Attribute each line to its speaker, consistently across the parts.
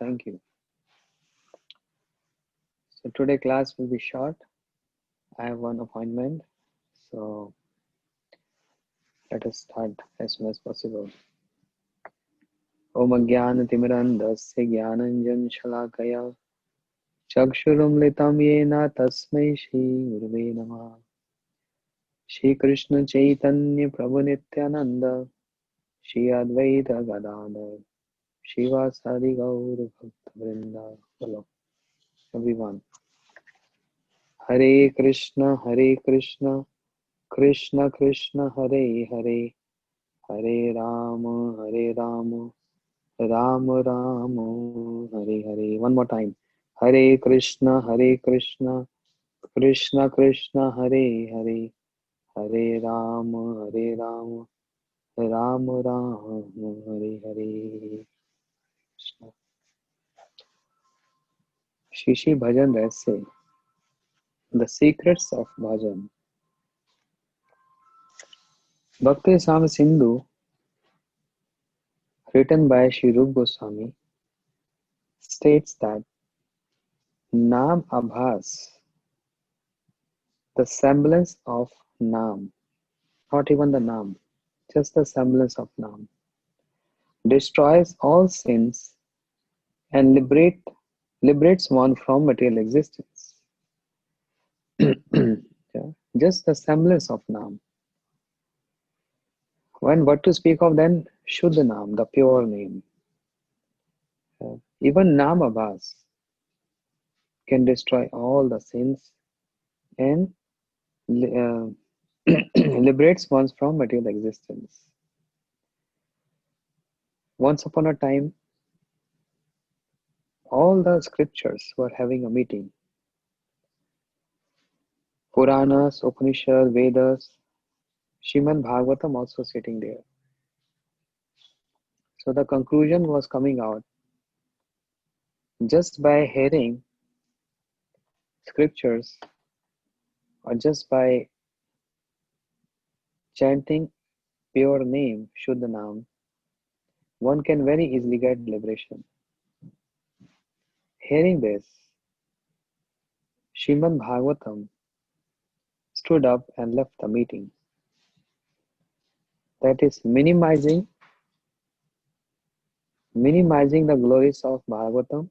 Speaker 1: Thank you. So today class will be short. I have one appointment, so let us start as soon as possible. Om Jnanatimirandasya Jnananjan-shalakaya Chakshurumlitam Yena Tasmai Shri Gurave Namah. Shri Krishna Chaitanya Prabhu Nityananda Shri Advaita Gadadhar Shivasadi Gaur Bhakta Vrinda. Hello everyone. Hare Krishna Krishna Krishna Hare Hare Hare Rama Rama Rama Hare Hare. One more time. Hare Krishna Krishna Krishna Hare Hare Hare Rama Rama Rama Hare Hare. Shishi Bhajan Rahasya. The secrets of Bhajan. Bhakti Rasamrita Sindhu, written by Sri Rupa Goswami, states that Nam Abhas, the semblance of Nam, not even the Nam, just the semblance of Nam, destroys all sins and liberates one from material existence. Yeah, just the semblance of Nam. When what to speak of then? Shuddha Nam, the pure name. Even Nam Abhas can destroy all the sins and liberates one from material existence. Once upon a time, all the scriptures were having a meeting. Puranas, Upanishads, Vedas, Srimad Bhagavatam also sitting there. So the conclusion was coming out just by hearing scriptures or just by chanting pure name, Shuddha Nam, one can very easily get liberation. Hearing this, Srimad Bhagavatam stood up and left the meeting. That is minimizing the glories of Bhagavatam,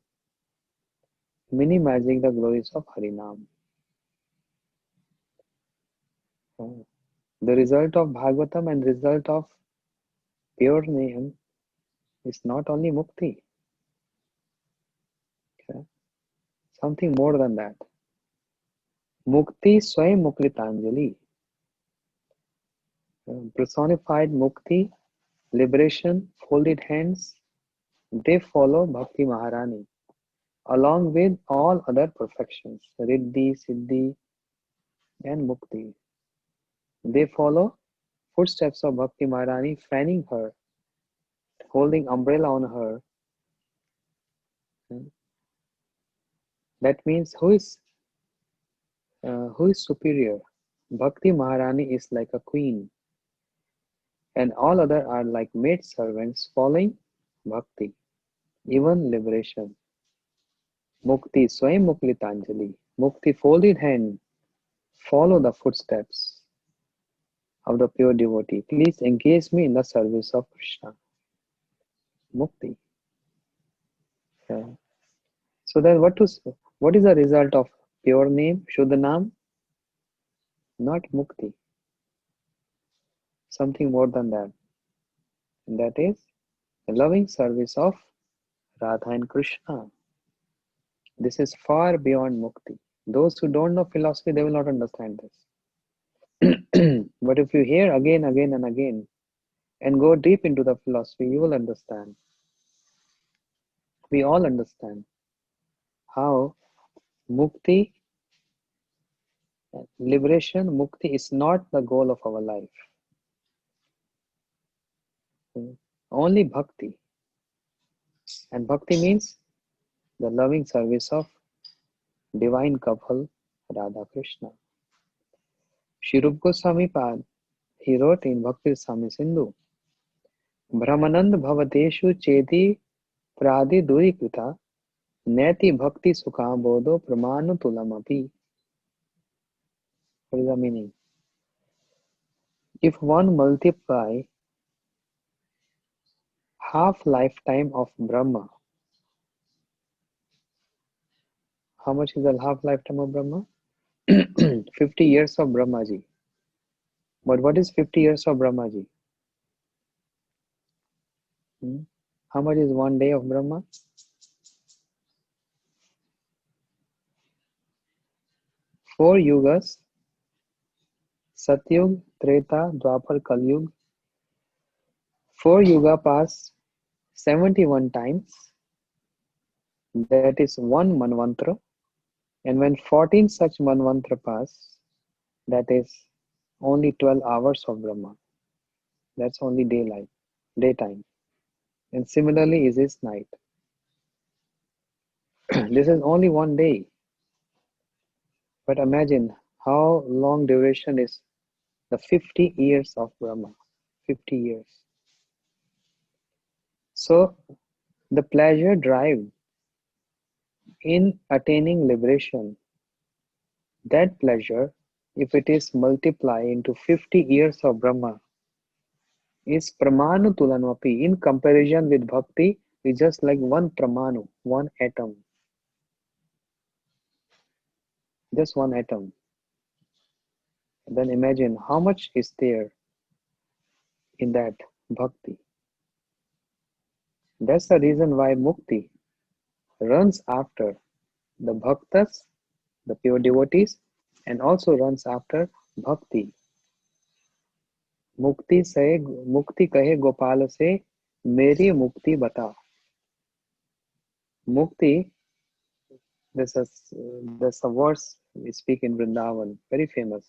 Speaker 1: minimizing the glories of Harinam. The result of Bhagavatam and result of pure name is not only mukti, okay? Something more than that. Mukti Swayam Muklitanjali. Personified mukti, liberation, folded hands, they follow Bhakti Maharani along with all other perfections, Riddhi, Siddhi and Mukti. They follow footsteps of Bhakti Maharani, fanning her, holding umbrella on her. That means who is superior? Bhakti Maharani is like a queen, and all other are like maid servants following Bhakti, even liberation. Mukti Swayam Muklitanjali. Mukti folded hand, follow the footsteps of the pure devotee. Please engage me in the service of Krishna. Mukti. Yeah. So then what is the result of pure name, Shuddha Nam? Not Mukti. Something more than that. And that is the loving service of Radha and Krishna. This is far beyond Mukti. Those who don't know philosophy, they will not understand this. But if you hear again and again and go deep into the philosophy, you will understand. We all understand how Mukti, liberation, Mukti is not the goal of our life. Only Bhakti. And Bhakti means the loving service of divine couple Radha Krishna. Sri Rupa Goswami Pad, he wrote in Bhakti Rasamrita Sindhu, Brahmanand Bhavateshu Cheti प्रादि दूरीकृता नेति bhakti sukha bodho pramanu tulamapi. What is the meaning? If one multiply half lifetime of Brahma, how much is the half lifetime of Brahma? 50 years of Brahmaji. But what is 50 years of Brahmaji? How much is 1 day of Brahma? 4 yugas, Satyug, Treta, Dwapar, Kalyug. 4 yuga pass 71 times. That is 1 manvantra. And when 14 such manvantra pass, that is only 12 hours of Brahma. That's only daylight, daytime. And similarly is this night. This is only 1 day. But imagine how long duration is the 50 years of Brahma. 50 years. So the pleasure drive in attaining liberation, that pleasure, if it is multiplied into 50 years of Brahma, is pramanu tulanvapi. In comparison with bhakti, is just like one pramanu, one atom. Just one atom. Then imagine how much is there in that bhakti. That's the reason why mukti runs after the bhaktas, the pure devotees, and also runs after bhakti. मुक्ति कहे गोपाल से मेरी मुक्ति बता. Mukti, there's a verse we speak in Vrindavan, very famous.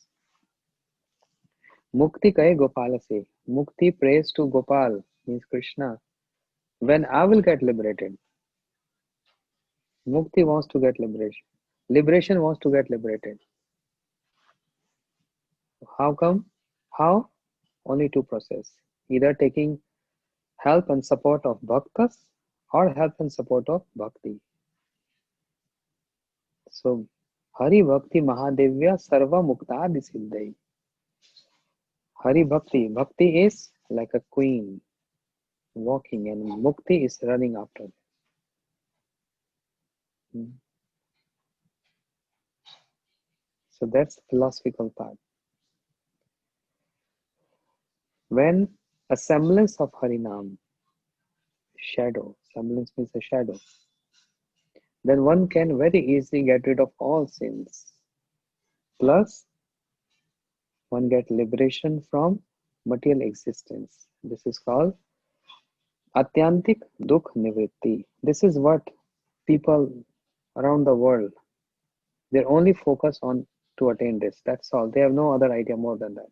Speaker 1: Mukti kahe Gopal se. Mukti prays to Gopal, means Krishna. When I will get liberated, Mukti wants to get liberation. Liberation wants to get liberated. How come? How? Only two processes. Either taking help and support of bhaktas or help and support of bhakti. So, Hari Bhakti Mahadevya Sarva Muktadi Siddhai. Hari Bhakti. Bhakti is like a queen walking and Mukti is running after. So that's the philosophical part. When a semblance of Harinam, shadow, semblance means a shadow, then one can very easily get rid of all sins. Plus, one get liberation from material existence. This is called Atyantik Dukh Nivritti. This is what people around the world, they're only focused on to attain this. That's all. They have no other idea more than that.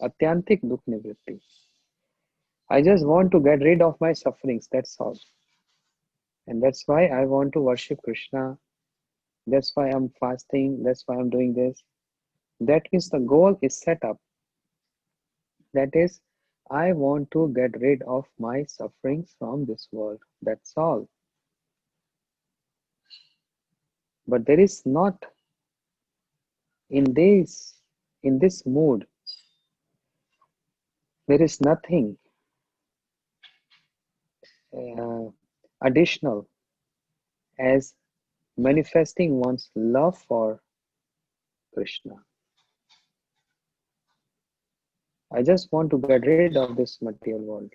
Speaker 1: Atyantik Dukh Nivritti. I just want to get rid of my sufferings. That's all. And that's why I want to worship Krishna. That's why I'm fasting. That's why I'm doing this. That means the goal is set up. That is, I want to get rid of my sufferings from this world. That's all. But there is not in this mood, there is nothing additional as manifesting one's love for Krishna. I just want to get rid of this material world.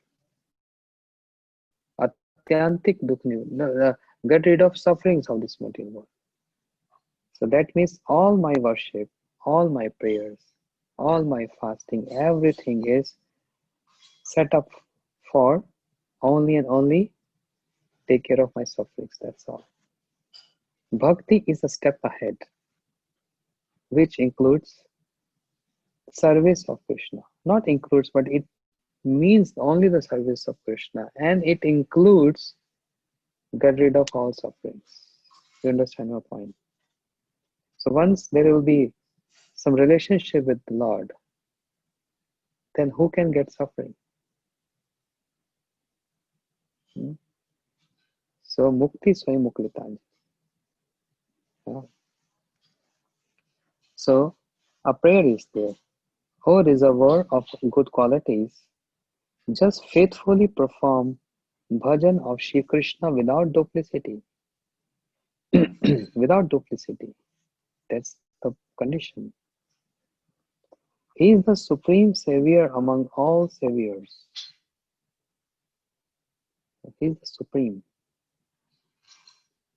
Speaker 1: Atyantik dukh, get rid of sufferings of this material world. So that means all my worship, all my prayers, all my fasting, everything is set up for only and only take care of my sufferings. That's all. Bhakti is a step ahead, which includes service of Krishna. Not includes, but it means only the service of Krishna, and it includes get rid of all sufferings. You understand my point? So once there will be some relationship with the Lord, then who can get suffering? Hmm? So Mukti Swayam Muklitanjali. Yeah. So a prayer is there. O reservoir of good qualities, just faithfully perform bhajan of Shri Krishna without duplicity. Without duplicity. That's the condition. He is the supreme savior among all saviors. He is the supreme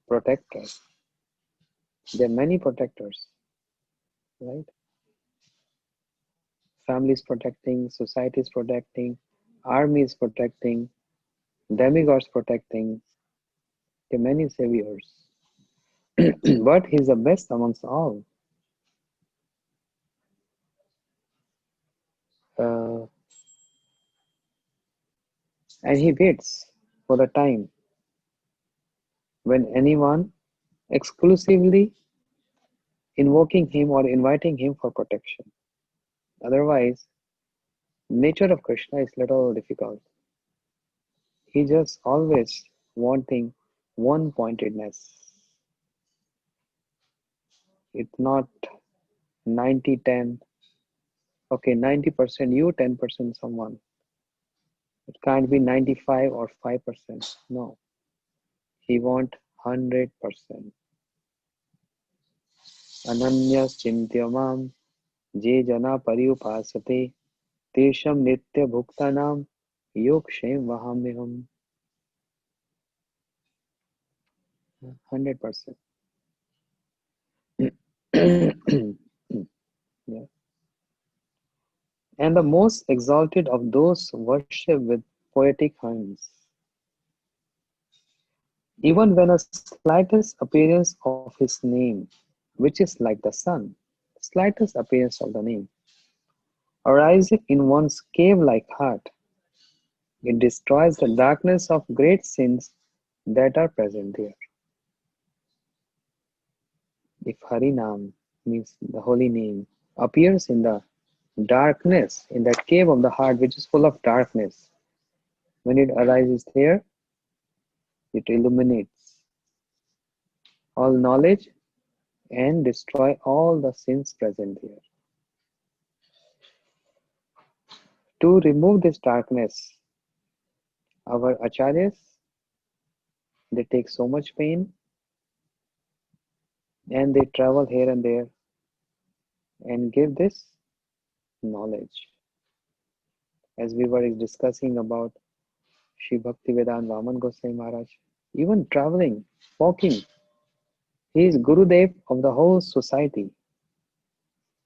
Speaker 1: protector. There are many protectors, right? Families protecting, society is protecting, army is protecting, demigods protecting. There are many saviors. But he is the best amongst all. Uh, and he waits for the time when anyone exclusively invoking him or inviting him for protection. Otherwise, nature of Krishna is little difficult. He just always wanting one pointedness. It's not 90-10. Okay, 90% you, 10% someone. It can't be 95 or 5%. No, he want 100%. Ananyas chintyamam je jana pariupasate tesham nitya bhuktanam yokshem vahamyam. 100%. Yeah. And the most exalted of those worship with poetic hymns. Even when a slightest appearance of his name, which is like the sun, slightest appearance of the name, arises in one's cave-like heart, it destroys the darkness of great sins that are present there. If Harinam means the holy name appears in the darkness, in that cave of the heart which is full of darkness, when it arises there, it illuminates all knowledge and destroy all the sins present there. To remove this darkness, our acharyas, they take so much pain and they travel here and there and give this knowledge. As we were discussing about Shri Bhaktivedanta Vaman Goswami Maharaj, even traveling, walking, he is Gurudev of the whole society.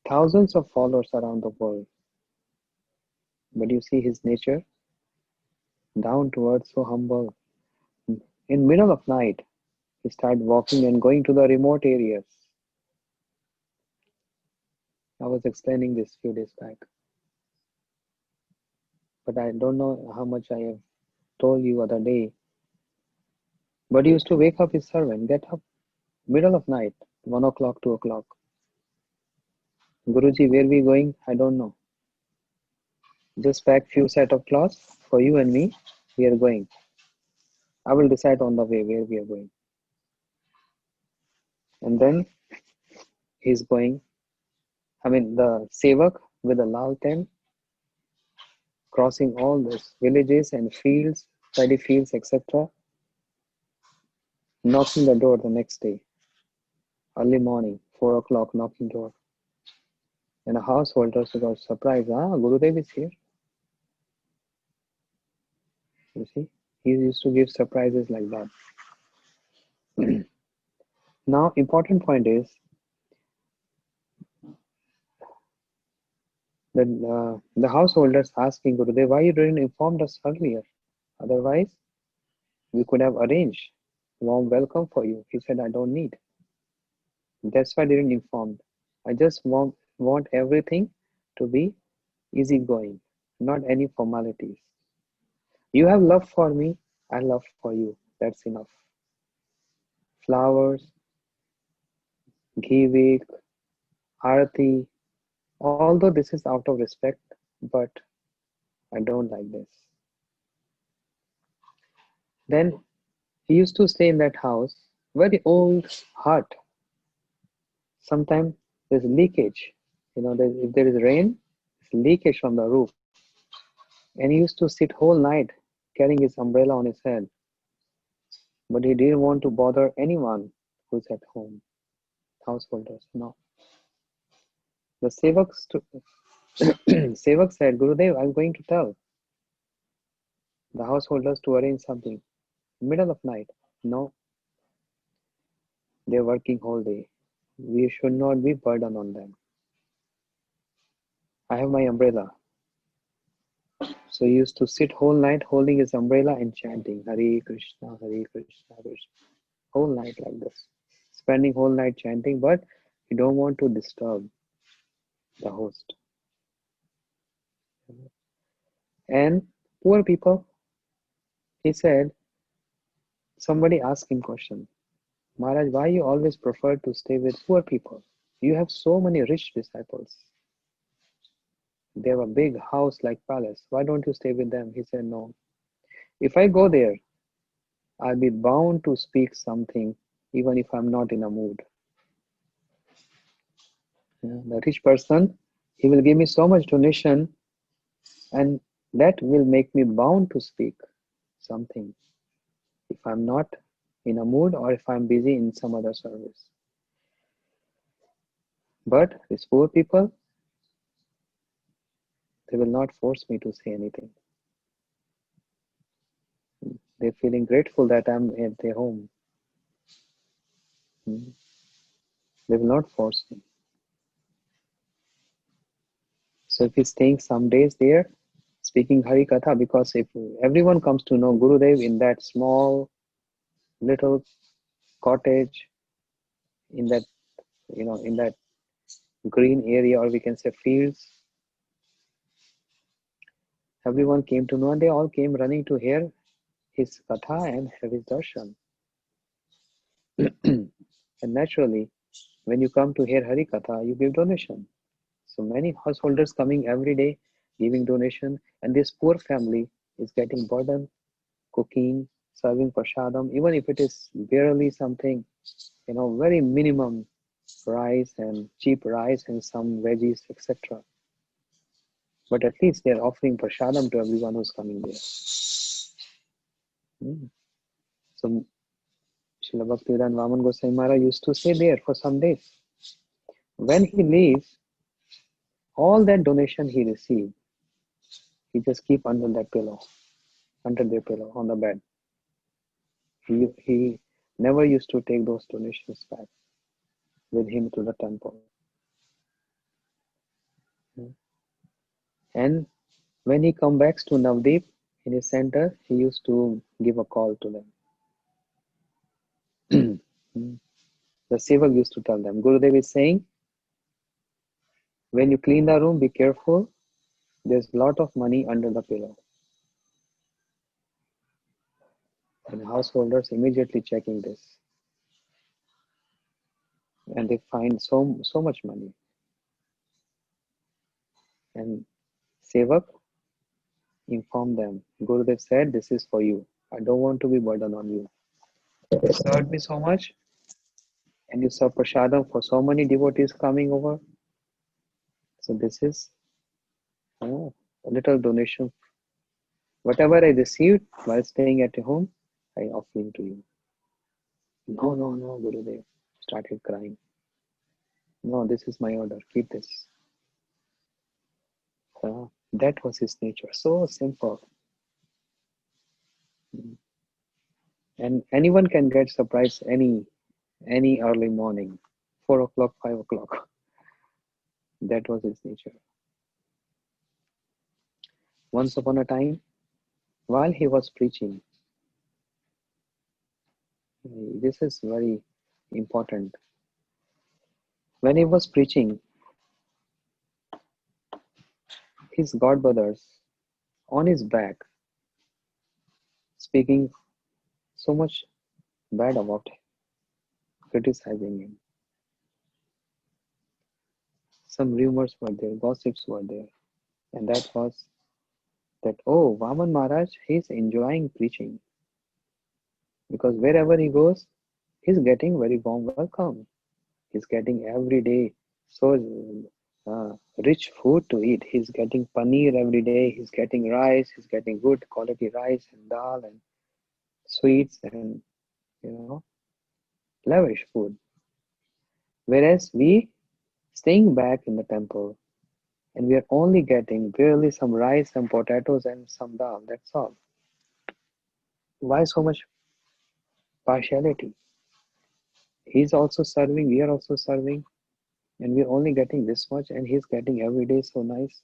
Speaker 1: Thousands of followers around the world. But you see his nature, down to earth, so humble. In middle of night, he started walking and going to the remote areas. I was explaining this few days back, but I don't know how much I have told you other day. But he used to wake up his servant, get up, middle of night, 1 o'clock, 2 o'clock. Guruji, where we going? I don't know. Just pack few set of clothes for you and me. We are going. I will decide on the way where we are going. And then he's going. I mean, the sevak with the lal tent, crossing all these villages and fields, paddy fields, etc. Knocking the door the next day, early morning, 4 o'clock, knocking door. And a householder got surprised. Ah, Gurudev is here. You see, he used to give surprises like that. Now, important point is that the householders asking Gurudev, why you didn't inform us earlier? Otherwise, we could have arranged warm welcome for you. He said, I don't need. That's why I didn't inform. I just want everything to be easygoing, not any formalities. You have love for me, I love for you. That's enough. Flowers, ghee, arati, although this is out of respect, but I don't like this. Then he used to stay in that house, very old hut. Sometimes there's leakage. If there is rain, there's leakage from the roof. And he used to sit whole night carrying his umbrella on his head. But he didn't want to bother anyone who's at home, householders. No. The Sevak said, Gurudev, I'm going to tell the householders to arrange something. Middle of night. No, they're working whole day. We should not be burden on them. I have my umbrella. So he used to sit whole night holding his umbrella and chanting Hare Krishna, Hare Krishna, Krishna. Whole night like this. Spending whole night chanting, but you don't want to disturb the host. And poor people, he said, somebody asked him question. Maharaj, why you always prefer to stay with poor people? You have so many rich disciples. They have a big house like palace. Why don't you stay with them? He said, no. If I go there, I'll be bound to speak something even if I'm not in a mood. The rich person, he will give me so much donation and that will make me bound to speak something if I'm not in a mood or if I'm busy in some other service. But these poor people, they will not force me to say anything. They're feeling grateful that I'm at their home. They will not force me. So if he's staying some days there, speaking Hari Katha, because if everyone comes to know Gurudev in that small little cottage, in that in that green area, or we can say fields, everyone came to know, and they all came running to hear his katha and have his darshan. And naturally, when you come to hear Hari Katha, you give donation. So many householders coming every day, giving donation, and this poor family is getting burden, cooking, serving prasadam, even if it is barely something, very minimum rice and cheap rice and some veggies, etc. But at least they're offering prasadam to everyone who's coming there. So Srila Bhaktivedanta Vaman Goswami Maharaj used to stay there for some days. When he leaves, all that donation he received, he just keep under their pillow on the bed. He never used to take those donations back with him to the temple. And when he come back to Navdeep in his center, he used to give a call to them. The Sevak used to tell them, Gurudev is saying, when you clean the room, be careful. There's a lot of money under the pillow. And householders immediately checking this. And they find so much money. And Sevak informed them, Gurudev said, this is for you. I don't want to be burden on you. You served me so much, and you serve prasadam for so many devotees coming over. So this is a little donation. Whatever I received while staying at home, I offering to you. No, no, no, Gurudev started crying. No, this is my order. Keep this. That was his nature. So simple. And anyone can get surprised any early morning, 4 o'clock, 5 o'clock. That was his nature. Once upon a time, while he was preaching, this is very important. When he was preaching, his godbrothers on his back speaking so much bad about him, criticizing him. Some rumors were there, gossips were there, and that was that, oh, Vaman Maharaj, he's enjoying preaching. because wherever he goes, he's getting very warm welcome. He's getting every day so rich food to eat. He's getting paneer every day. He's getting rice. He's getting good quality rice and dal and sweets and you know lavish food. Whereas we staying back in the temple and we are only getting barely some rice, some potatoes, and some dal. That's all. Why so much partiality? He's also serving. We are also serving, and we're only getting this much, and he's getting every day so nice.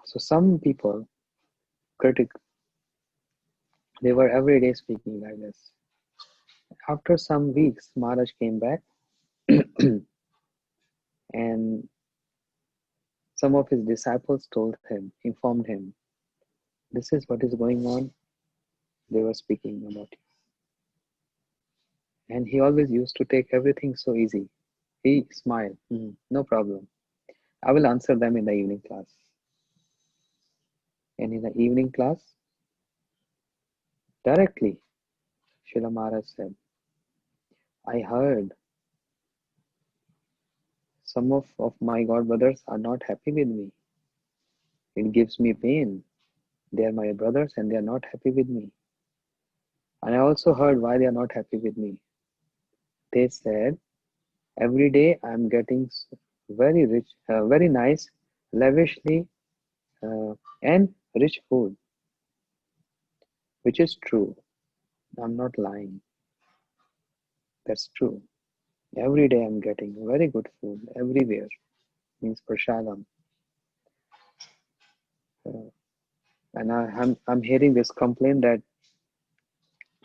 Speaker 1: So some people critic they were every day speaking like this. After some weeks, Maharaj came back and some of his disciples told him, informed him, this is what is going on. They were speaking about you. And he always used to take everything so easy. He smiled, no problem. I will answer them in the evening class. And in the evening class, directly, Srila Maharaj said, I heard some of my god brothers are not happy with me. It gives me pain. They are my brothers and they are not happy with me. And I also heard why they are not happy with me. They said, every day I'm getting very rich, very nice, lavishly, and rich food, which is true. I'm not lying. That's true. Every day I'm getting very good food everywhere. Means prasadam. Uh, and I'm hearing this complaint that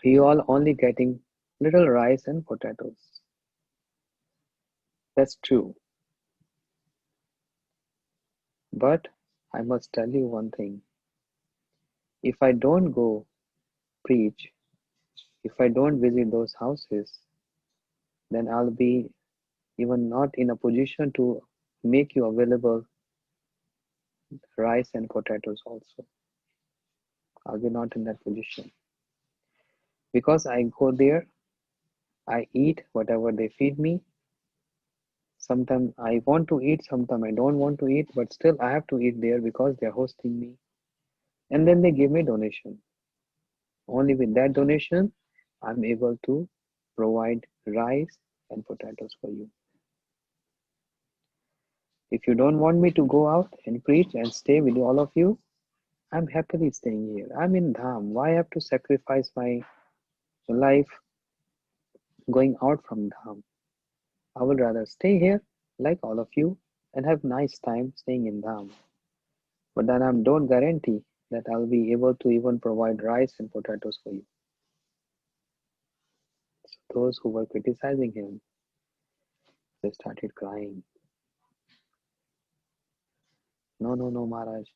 Speaker 1: you all only getting little rice and potatoes. That's true. But I must tell you one thing. If I don't go preach, if I don't visit those houses, then I'll be even not in a position to make you available rice and potatoes also. I'll be not in that position. Because I go there, I eat whatever they feed me. Sometimes I want to eat, sometimes I don't want to eat, but still I have to eat there because they're hosting me. And then they give me donation. Only with that donation, I'm able to provide rice and potatoes for you. If you don't want me to go out and preach and stay with all of you, I'm happily staying here. I'm in Dham. Why I have to sacrifice my life going out from Dham? I would rather stay here like all of you and have nice time staying in Dham. But then I don't guarantee that I'll be able to even provide rice and potatoes for you. So those who were criticizing him, they started crying. No, no, no, Maharaj.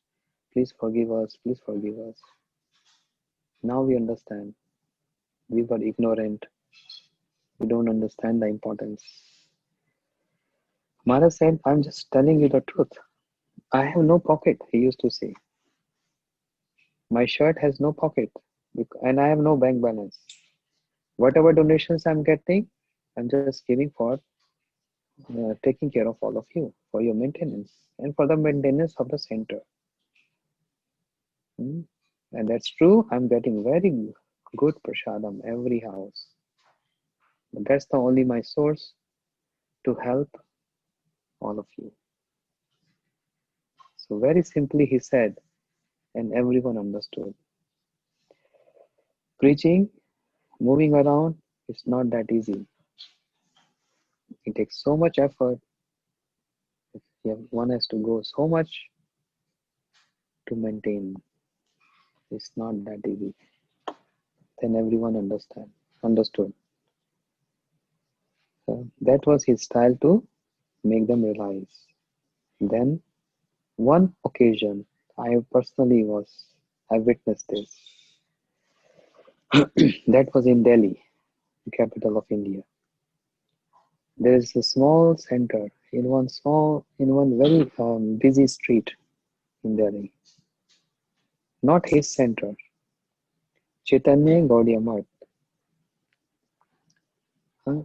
Speaker 1: Please forgive us. Please forgive us. Now we understand. We were ignorant. We don't understand the importance. Maharaj said, I'm just telling you the truth. I have no pocket, he used to say. My shirt has no pocket and I have no bank balance. Whatever donations I'm getting, I'm just giving for taking care of all of you, for your maintenance and for the maintenance of the center. And that's true, I'm getting very good prasadam every house. But that's the only my source to help all of you. So very simply he said, and everyone understood. Preaching, moving around, is not that easy. It takes so much effort. One has to go so much to maintain. It's not that easy. Then everyone understood. So that was his style to make them realize. Then one occasion, I personally I witnessed this. That was in Delhi, the capital of India. There is a small center in one very busy street in Delhi. Not his center. Chaitanya Gaudiya Math,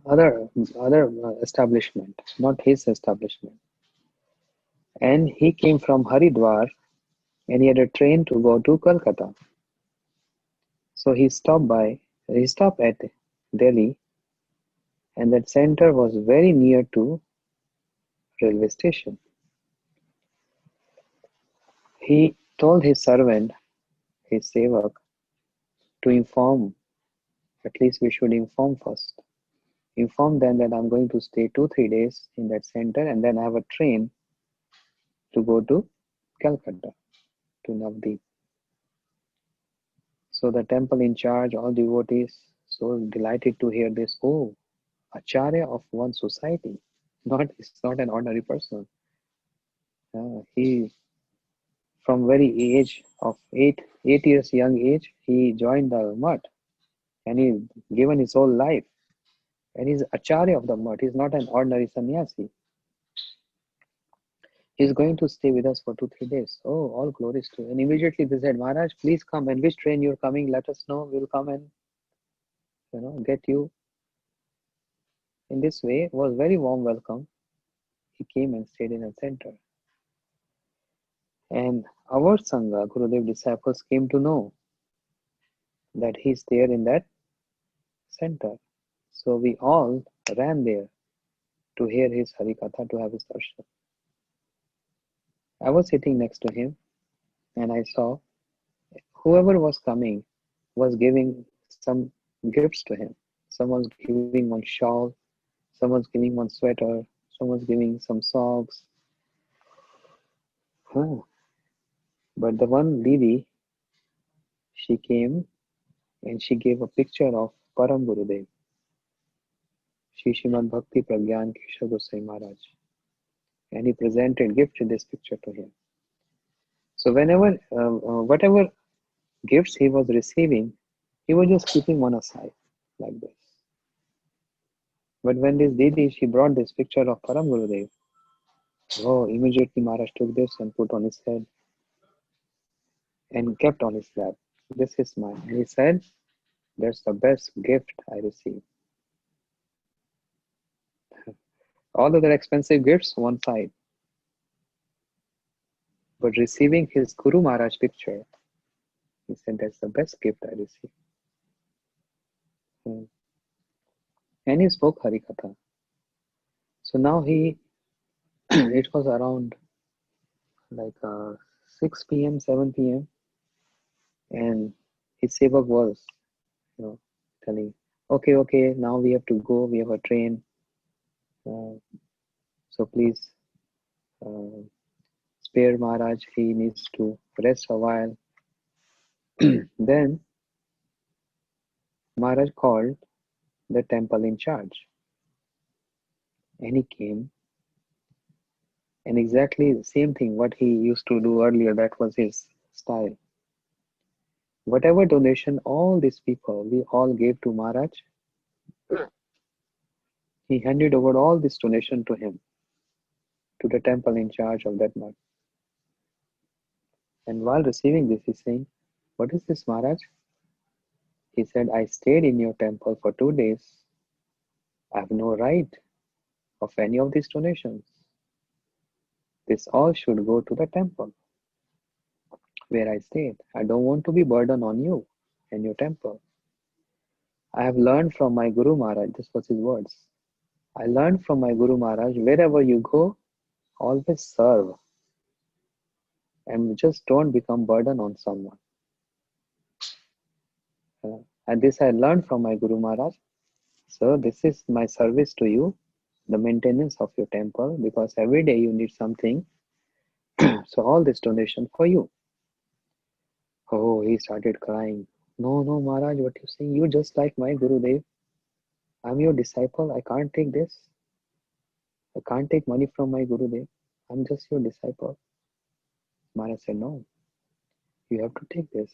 Speaker 1: other establishment, not his establishment. And he came from Haridwar and he had a train to go to Kolkata. So he stopped at Delhi, and that center was very near to railway station. He told his servant, his sevak, to inform, at least we should inform first. Inform them that I'm going to stay 2-3 days in that center and then I have a train to go to Calcutta, to Navdeep. So the temple in charge, all devotees, so delighted to hear this. Oh, Acharya of one society. It's not an ordinary person. He, from very age of 8 years young age, he joined the mutt and he given his whole life. And he's Acharya of the mutt. He's not an ordinary sannyasi. He's going to stay with us for 2-3 days. Oh, all glories to you. And immediately they said, Maharaj, please come. And which train you're coming, let us know. We'll come and get you. In this way, was very warm welcome. He came and stayed in a center. And our Sangha, Gurudev disciples came to know that he's there in that center. So we all ran there to hear his Harikatha, to have his darshan. I was sitting next to him and I saw whoever was coming was giving some gifts to him. Someone's giving one shawl, someone's giving one sweater, someone's giving some socks. But the one Didi, she came and she gave a picture of Param Gurudev, Shri Srimad Bhakti Pragyan Keshava Goswami Maharaj. And he presented gift in this picture to him. So whatever gifts he was receiving, he was just keeping one aside like this. But when this Didi, she brought this picture of Param Gurudev, oh, immediately Maharaj took this and put on his head and kept on his lap. This is mine. And he said, that's the best gift I received. All other expensive gifts, one side. But receiving his Guru Maharaj picture, he said, that's the best gift I received. And he spoke Harikatha. So now it was around like 6 p.m., 7 p.m. And his sevak was, telling, okay, now we have to go, we have a train. So please spare Maharaj, he needs to rest a while. Then Maharaj called the temple in charge. And he came. And exactly the same thing, what he used to do earlier, that was his style. Whatever donation all these people, we all gave to Maharaj, he handed over all this donation to him, to the temple in charge of that month. And while receiving this, he's saying, what is this, Maharaj? He said, I stayed in your temple for 2 days. I have no right of any of these donations. This all should go to the temple where I stayed. I don't want to be burden on you and your temple. I have learned from my Guru Maharaj, this was his words. I learned from my Guru Maharaj, wherever you go, always serve. And just don't become burden on someone. And this I learned from my Guru Maharaj. So this is my service to you, the maintenance of your temple, because every day you need something. So all this donation for you. Oh, he started crying. No, Maharaj, what you saying? You just like my Gurudev. I'm your disciple. I can't take this. I can't take money from my Gurudev. I'm just your disciple. Maharaj said, no, you have to take this.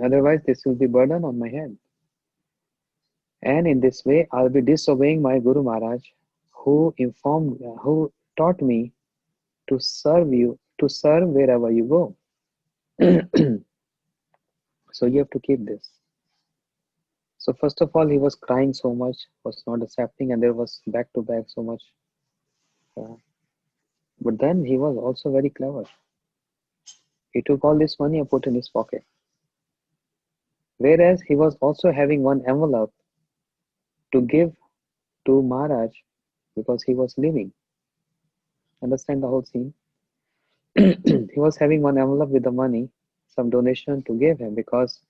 Speaker 1: Otherwise, this will be burden on my head. And in this way, I'll be disobeying my Guru Maharaj, who taught me to serve you, to serve wherever you go. So you have to keep this. So first of all, he was crying so much, was not accepting, and there was back to back so much. Uh, but then he was also very clever. He took all this money and put in his pocket. Whereas he was also having one envelope to give to Maharaj because he was leaving. Understand the whole scene? He was having one envelope with the money, some donation to give him because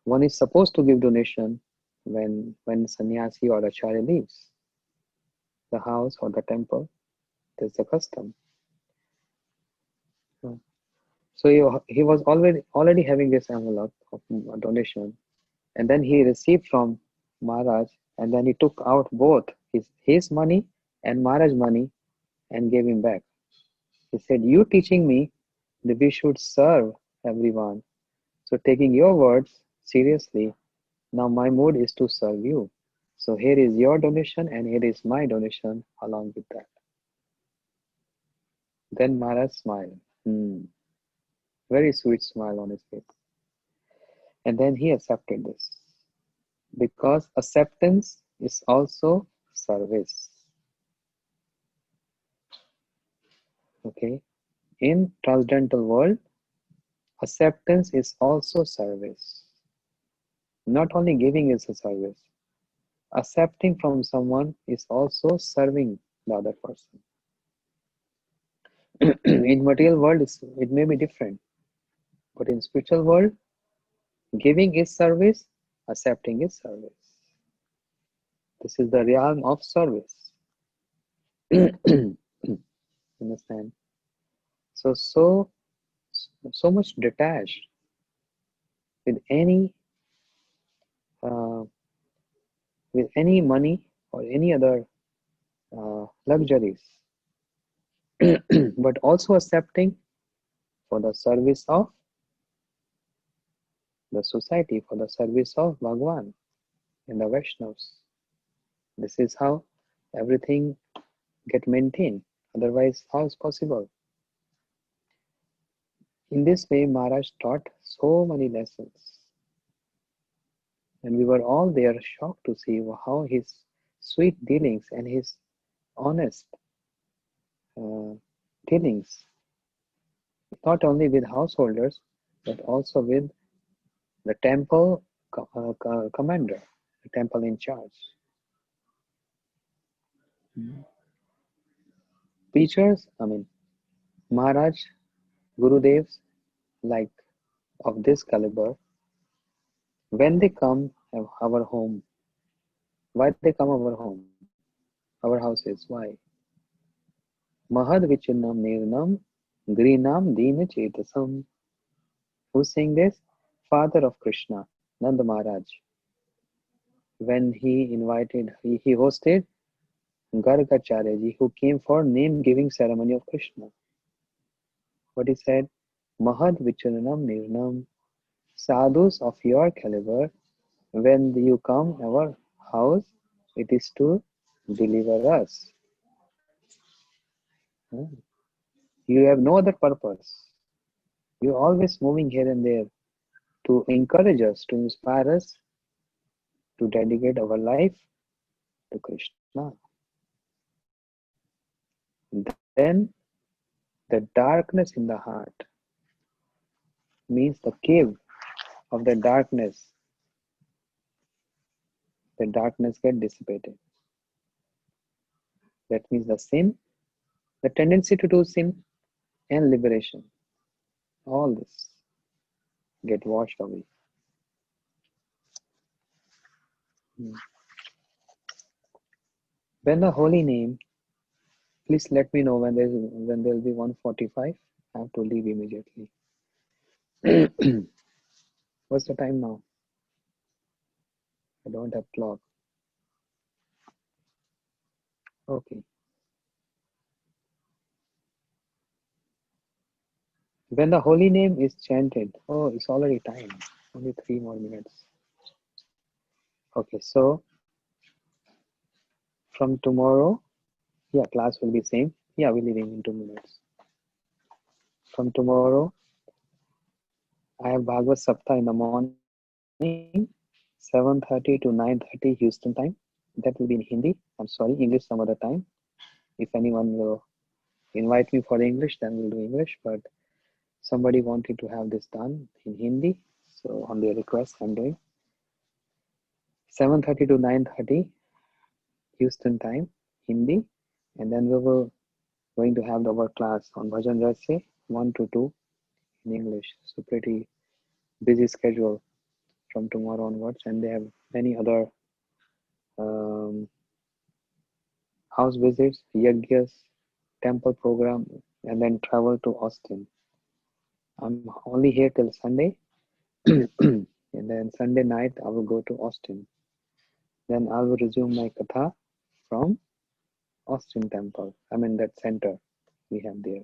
Speaker 1: one is supposed to give donation when sannyasi or acharya leaves the house or the temple. That's the custom. So he was already having this envelope of donation, and then he received from Maharaj, and then he took out both his money and Maharaj money and gave him back. He said, "You teaching me that we should serve everyone. So taking your words seriously, now my mood is to serve you. So here is your donation and here is my donation along with that." Then Maharaj smiled. Very sweet smile on his face. And then he accepted this. Because acceptance is also service. Okay. In transcendental world, acceptance is also service. Not only giving is a service. Accepting from someone is also serving the other person. In material world, it may be different, but in spiritual world, giving is service, accepting is service. This is the realm of service. Understand? So much detached with uh, any money or any other luxuries, but also accepting for the service of the society, for the service of Bhagwan and the Vaishnavas. This is how everything get maintained. Otherwise, how is possible? In this way, Maharaj taught so many lessons. And we were all there shocked to see how his sweet dealings and his honest uh, dealings, not only with householders, but also with the temple commander, the temple in charge. Teachers, Maharaj, Gurudevs, like of this caliber, when they come our home, why they come our home, our houses, why? Mahad Vichinnam Nirnam Grinam Dina Chetasam. Who's saying this? Father of Krishna, Nanda Maharaj. When he hosted Gargacharya who came for name giving ceremony of Krishna. What he said? Mahad Vicharanam Nirnam. Sadhus of your caliber, when you come our house, it is to deliver us. You have no other purpose. You're always moving here and there to encourage us, to inspire us, to dedicate our life to Krishna. Then the darkness in the heart means the cave of the darkness get dissipated. That means the sin, the tendency to do sin, and liberation. All this get washed away. When the holy name, please let me know when there will be 1:45. I have to leave immediately. What's the time now? I don't have clock. Okay. When the holy name is chanted, oh, it's already time. Only 3 more minutes. Okay, so from tomorrow, yeah, class will be same. Yeah, we're leaving in 2 minutes. From tomorrow, I have Bhagavad Sapta in the morning, 7:30 to 9:30 Houston time. That will be in Hindi. I'm sorry, English some other time. If anyone will invite me for English, then we'll do English. But somebody wanted to have this done in Hindi, so on their request, I'm doing 7:30 to 9:30 Houston time, Hindi, and then we will going to have our class on Bhajan Rasya 1 to 2 in English. So pretty busy schedule from tomorrow onwards, and they have many other um, house visits, yajnas, temple program, and then travel to Austin. I'm only here till Sunday, and then Sunday night I will go to Austin. Then I will resume my katha from Austin temple. I mean that center we have there.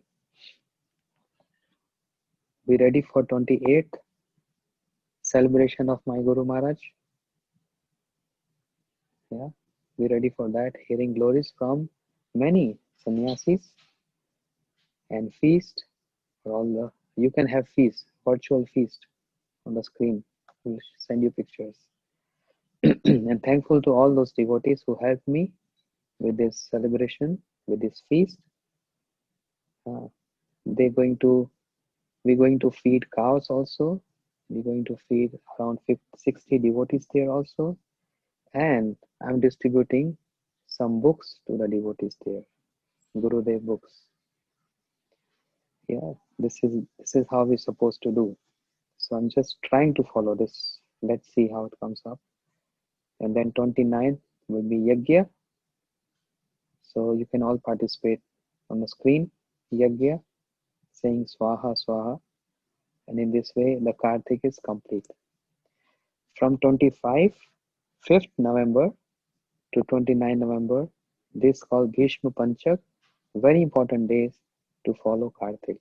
Speaker 1: Be ready for 28th celebration of my Guru Maharaj. Yeah, be ready for that. Hearing glories from many sannyasis and feast for all the. You can have feast, virtual feast on the screen. We'll send you pictures. And thankful to all those devotees who helped me with this celebration, with this feast. Uh, they're going to we're going to feed cows also. We're going to feed around 50, 60 devotees there also. And I'm distributing some books to the devotees there. Gurudev books. Yeah, this is how we're supposed to do. So I'm just trying to follow this. Let's see how it comes up. And then 29th will be Yagya. So you can all participate on the screen. Yagya, saying Swaha Swaha. And in this way, the Kartik is complete. From 5th November to 29 November, this called Bhishma Panchak. Very important days to follow Kartik.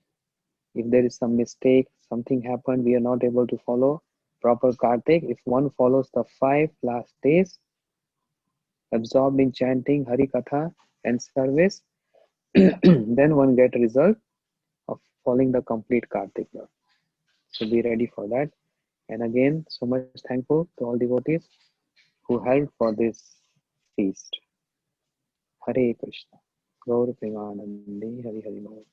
Speaker 1: If there is some mistake, something happened, we are not able to follow proper Kartik. If one follows the 5 last days, absorbed in chanting Hari Katha and service, then one get a result of following the complete Kartik year. So be ready for that. And again, so much thankful to all devotees who helped for this feast. Hare Krishna. Gaur Premanandi Hari Hari Bol.